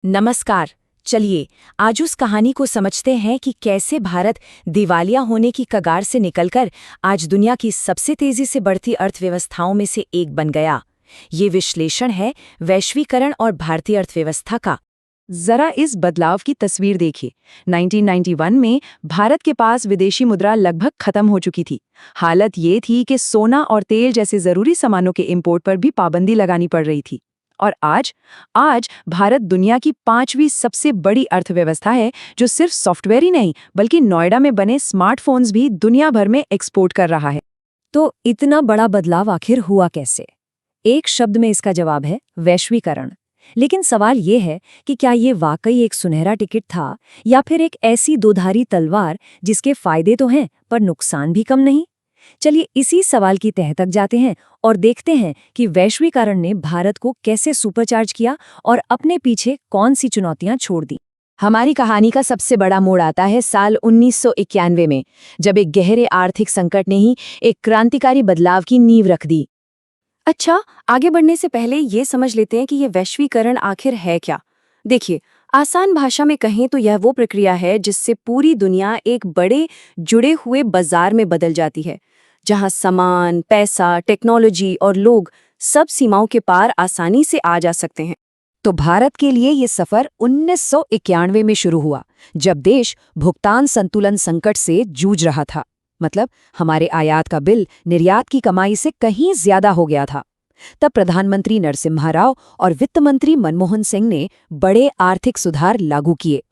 नमस्कार। चलिए आज उस कहानी को समझते हैं कि कैसे भारत दिवालिया होने की कगार से निकलकर आज दुनिया की सबसे तेजी से बढ़ती अर्थव्यवस्थाओं में से एक बन गया। ये विश्लेषण है वैश्वीकरण और भारतीय अर्थव्यवस्था का। जरा इस बदलाव की तस्वीर देखिए। 1991 में भारत के पास विदेशी मुद्रा लगभग खत्म हो चुकी थी। हालत ये थी कि सोना और तेल जैसे जरूरी सामानों के इंपोर्ट पर भी पाबंदी लगानी पड़ रही थी। और आज भारत दुनिया की 5वीं सबसे बड़ी अर्थव्यवस्था है, जो सिर्फ सॉफ्टवेयर ही नहीं बल्कि नोएडा में बने स्मार्टफोन्स भी दुनिया भर में एक्सपोर्ट कर रहा है। तो इतना बड़ा बदलाव आखिर हुआ कैसे? एक शब्द में इसका जवाब है वैश्वीकरण। लेकिन सवाल ये है कि क्या ये वाकई एक सुनहरा टिकट था या फिर एक ऐसी दोधारी तलवार जिसके फायदे तो हैं पर नुकसान भी कम नहीं? चलिए इसी सवाल की तह तक जाते हैं और देखते हैं कि वैश्वीकरण ने भारत को कैसे सुपरचार्ज किया और अपने पीछे कौन सी चुनौतियां छोड़ दी। हमारी कहानी का सबसे बड़ा मोड़ आता है साल 1991 में, जब एक गहरे आर्थिक संकट ने ही एक क्रांतिकारी बदलाव की नींव रख दी। अच्छा, आगे बढ़ने से पहले ये समझ लेते हैं कि ये वैश्वीकरण आखिर है क्या। देखिए, आसान भाषा में कहें तो यह वो प्रक्रिया है जिससे पूरी दुनिया एक बड़े जुड़े हुए बाजार में बदल जाती है, जहां सामान, पैसा, टेक्नोलॉजी और लोग सब सीमाओं के पार आसानी से आ जा सकते हैं। तो भारत के लिए ये सफर 1991 में शुरू हुआ, जब देश भुगतान संतुलन संकट से जूझ रहा था। मतलब हमारे आयात का बिल निर्यात की कमाई से कहीं ज्यादा हो गया था। तब प्रधानमंत्री नरसिम्हा राव और वित्त मंत्री मनमोहन सिंह ने बड़े आर्थिक सुधार लागू किए।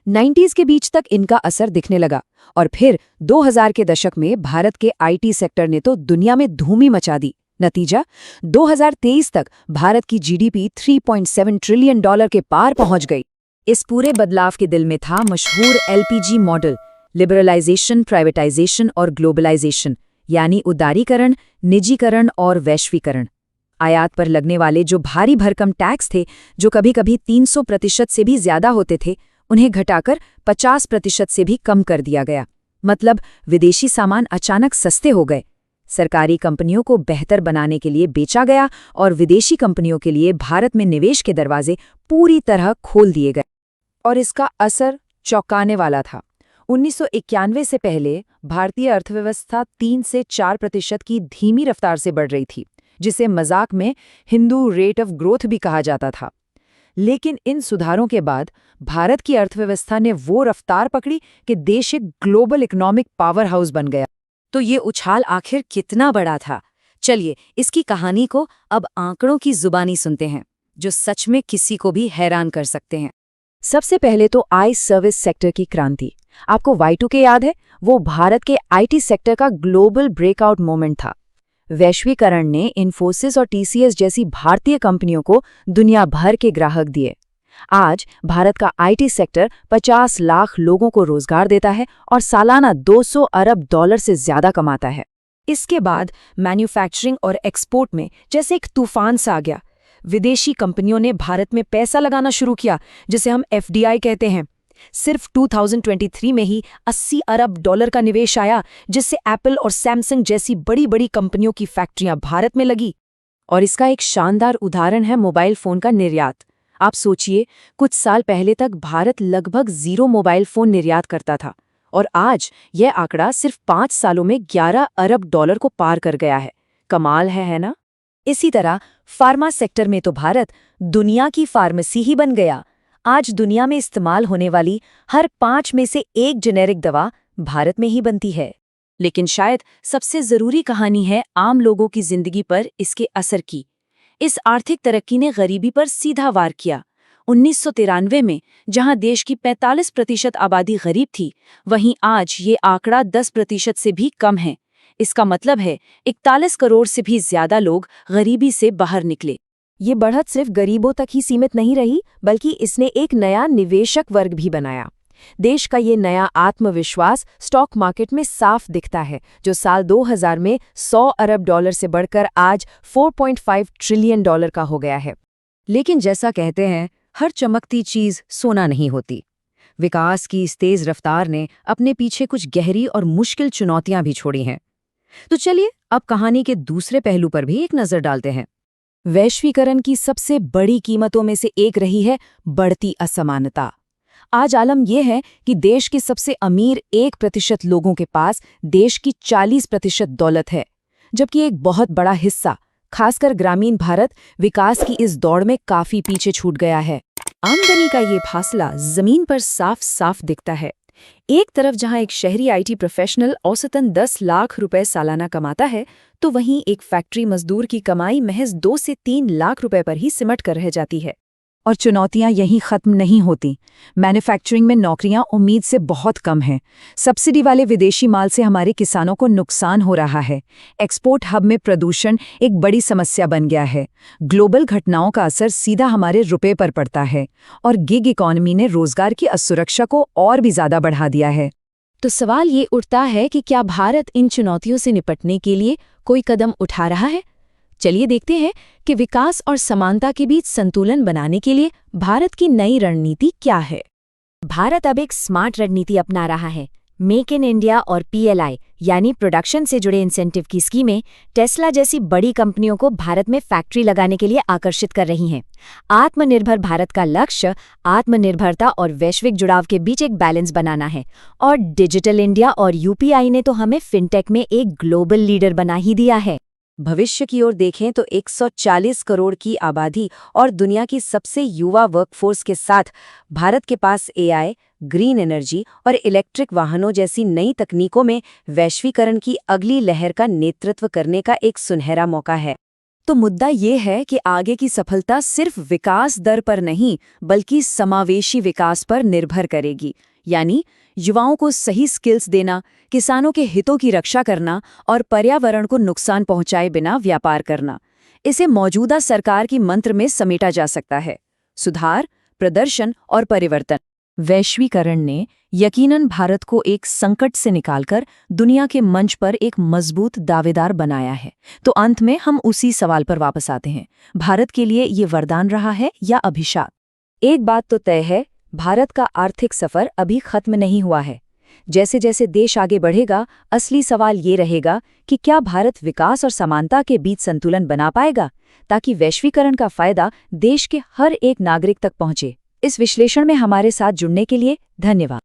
90s के बीच तक इनका असर दिखने लगा और फिर 2000 के दशक में भारत के आईटी सेक्टर ने तो दुनिया में धूम ही मचा दी। नतीजा, 2023 तक भारत की जीडीपी $3.7 ट्रिलियन के पार पहुंच गई। इस पूरे बदलाव के दिल में था मशहूर एलपीजी मॉडल, लिबरलाइजेशन, प्राइवेटाइजेशन और ग्लोबलाइजेशन, यानी उदारीकरण, निजीकरण और वैश्वीकरण। आयात पर लगने वाले जो भारी भरकम टैक्स थे, जो कभी-कभी 300% से भी ज्यादा होते थे, उन्हें घटाकर 50% से भी कम कर दिया गया। मतलब विदेशी सामान अचानक सस्ते हो गए। सरकारी कंपनियों को बेहतर बनाने के लिए बेचा गया और विदेशी कंपनियों के लिए भारत में निवेश के दरवाजे पूरी तरह खोल दिए गए। और इसका असर चौंकाने वाला था। 1991 से पहले भारतीय अर्थव्यवस्था 3 से 4% की धीमी रफ्तार से बढ़ रही थी, जिसे मजाक में हिंदू रेट ऑफ ग्रोथ भी कहा जाता था। लेकिन इन सुधारों के बाद भारत की अर्थव्यवस्था ने वो रफ्तार पकड़ी कि देश एक ग्लोबल इकोनॉमिक पावर हाउस बन गया। तो ये उछाल आखिर कितना बड़ा था? चलिए इसकी कहानी को अब आंकड़ों की जुबानी सुनते हैं, जो सच में किसी को भी हैरान कर सकते हैं। सबसे पहले तो आई सर्विस सेक्टर की क्रांति। आपको Y2K याद है? वो भारत के आईटी सेक्टर का ग्लोबल ब्रेकआउट मोमेंट था। वैश्वीकरण ने इन्फोसिस और टीसीएस जैसी भारतीय कंपनियों को दुनिया भर के ग्राहक दिए। आज भारत का आईटी सेक्टर 50 लाख लोगों को रोजगार देता है और सालाना $200 अरब से ज्यादा कमाता है। इसके बाद मैन्युफैक्चरिंग और एक्सपोर्ट में जैसे एक तूफान सा आ गया। विदेशी कंपनियों ने भारत में पैसा लगाना शुरू किया, जिसे हम एफडीआई कहते हैं। सिर्फ 2023 में ही $80 अरब का निवेश आया, जिससे एप्पल और सैमसंग जैसी बड़ी बड़ी कंपनियों की फैक्ट्रियां भारत में लगी। और इसका एक शानदार उदाहरण है मोबाइल फोन का निर्यात। आप सोचिए, कुछ साल पहले तक भारत लगभग 0 मोबाइल फोन निर्यात करता था और आज यह आंकड़ा सिर्फ 5 सालों में $11 अरब को पार कर गया है। कमाल है ना? इसी तरह फार्मा सेक्टर में तो भारत दुनिया की फार्मेसी ही बन गया। आज दुनिया में इस्तेमाल होने वाली हर 5 में से 1 जेनेरिक दवा भारत में ही बनती है। लेकिन शायद सबसे जरूरी कहानी है आम लोगों की जिंदगी पर इसके असर की। इस आर्थिक तरक्की ने गरीबी पर सीधा वार किया। 1993 में जहां देश की 45% आबादी गरीब थी, वहीं आज ये आंकड़ा 10% से भी कम है। इसका मतलब है 41 करोड़ से भी ज्यादा लोग गरीबी से बाहर निकले। ये बढ़त सिर्फ गरीबों तक ही सीमित नहीं रही, बल्कि इसने एक नया निवेशक वर्ग भी बनाया। देश का ये नया आत्मविश्वास स्टॉक मार्केट में साफ दिखता है, जो साल 2000 में $100 अरब से बढ़कर आज $4.5 ट्रिलियन का हो गया है। लेकिन जैसा कहते हैं, हर चमकती चीज सोना नहीं होती। विकास की इस तेज रफ्तार ने अपने पीछे कुछ गहरी और मुश्किल चुनौतियां भी छोड़ी हैं। तो चलिए अब कहानी के दूसरे पहलू पर भी एक नजर डालते हैं। वैश्वीकरण की सबसे बड़ी कीमतों में से एक रही है बढ़ती असमानता। आज आलम यह है कि देश के सबसे अमीर 1% लोगों के पास देश की 40% दौलत है, जबकि एक बहुत बड़ा हिस्सा, खासकर ग्रामीण भारत, विकास की इस दौड़ में काफी पीछे छूट गया है। आमदनी का ये फासला जमीन पर साफ साफ दिखता है। एक तरफ जहां एक शहरी आईटी प्रोफेशनल औसतन 10 लाख रुपए सालाना कमाता है, तो वहीं एक फैक्ट्री मजदूर की कमाई महज 2 से 3 लाख रुपए पर ही सिमट कर रह जाती है। और चुनौतियां यहीं खत्म नहीं होती। मैन्युफैक्चरिंग में नौकरियां उम्मीद से बहुत कम हैं। सब्सिडी वाले विदेशी माल से हमारे किसानों को नुकसान हो रहा है। एक्सपोर्ट हब में प्रदूषण एक बड़ी समस्या बन गया है। ग्लोबल घटनाओं का असर सीधा हमारे रुपए पर पड़ता है। और गिग इकॉनमी ने रोजगार की असुरक्षा को और भी ज्यादा बढ़ा दिया है। तो सवाल ये उठता है कि क्या भारत इन चुनौतियों से निपटने के लिए कोई कदम उठा रहा है? चलिए देखते हैं कि विकास और समानता के बीच संतुलन बनाने के लिए भारत की नई रणनीति क्या है। भारत अब एक स्मार्ट रणनीति अपना रहा है। मेक इन इंडिया और PLI यानी प्रोडक्शन से जुड़े इंसेंटिव की स्कीमें टेस्ला जैसी बड़ी कंपनियों को भारत में फैक्ट्री लगाने के लिए आकर्षित कर रही हैं। आत्मनिर्भर भारत का लक्ष्य आत्मनिर्भरता और वैश्विक जुड़ाव के बीच एक बैलेंस बनाना है। और डिजिटल इंडिया और UPI ने तो हमें फिनटेक में एक ग्लोबल लीडर बना ही दिया है। भविष्य की ओर देखें तो 140 करोड़ की आबादी और दुनिया की सबसे युवा वर्कफोर्स के साथ भारत के पास AI, ग्रीन एनर्जी और इलेक्ट्रिक वाहनों जैसी नई तकनीकों में वैश्वीकरण की अगली लहर का नेतृत्व करने का एक सुनहरा मौका है। तो मुद्दा ये है कि आगे की सफलता सिर्फ विकास दर पर नहीं, बल्कि समावेशी विकास पर निर्भर करेगी। यानी युवाओं को सही स्किल्स देना, किसानों के हितों की रक्षा करना और पर्यावरण को नुकसान पहुंचाए बिना व्यापार करना। इसे मौजूदा सरकार की मंत्र में समेटा जा सकता है: सुधार, प्रदर्शन और परिवर्तन। वैश्वीकरण ने यकीनन भारत को एक संकट से निकालकर दुनिया के मंच पर एक मजबूत दावेदार बनाया है। तो अंत में हम उसी सवाल पर वापस आते हैं, भारत के लिए ये वरदान रहा है या अभिशाप? एक बात तो तय है, भारत का आर्थिक सफर अभी खत्म नहीं हुआ है। जैसे जैसे देश आगे बढ़ेगा, असली सवाल ये रहेगा कि क्या भारत विकास और समानता के बीच संतुलन बना पाएगा, ताकि वैश्वीकरण का फायदा देश के हर एक नागरिक तक पहुंचे। इस विश्लेषण में हमारे साथ जुड़ने के लिए धन्यवाद।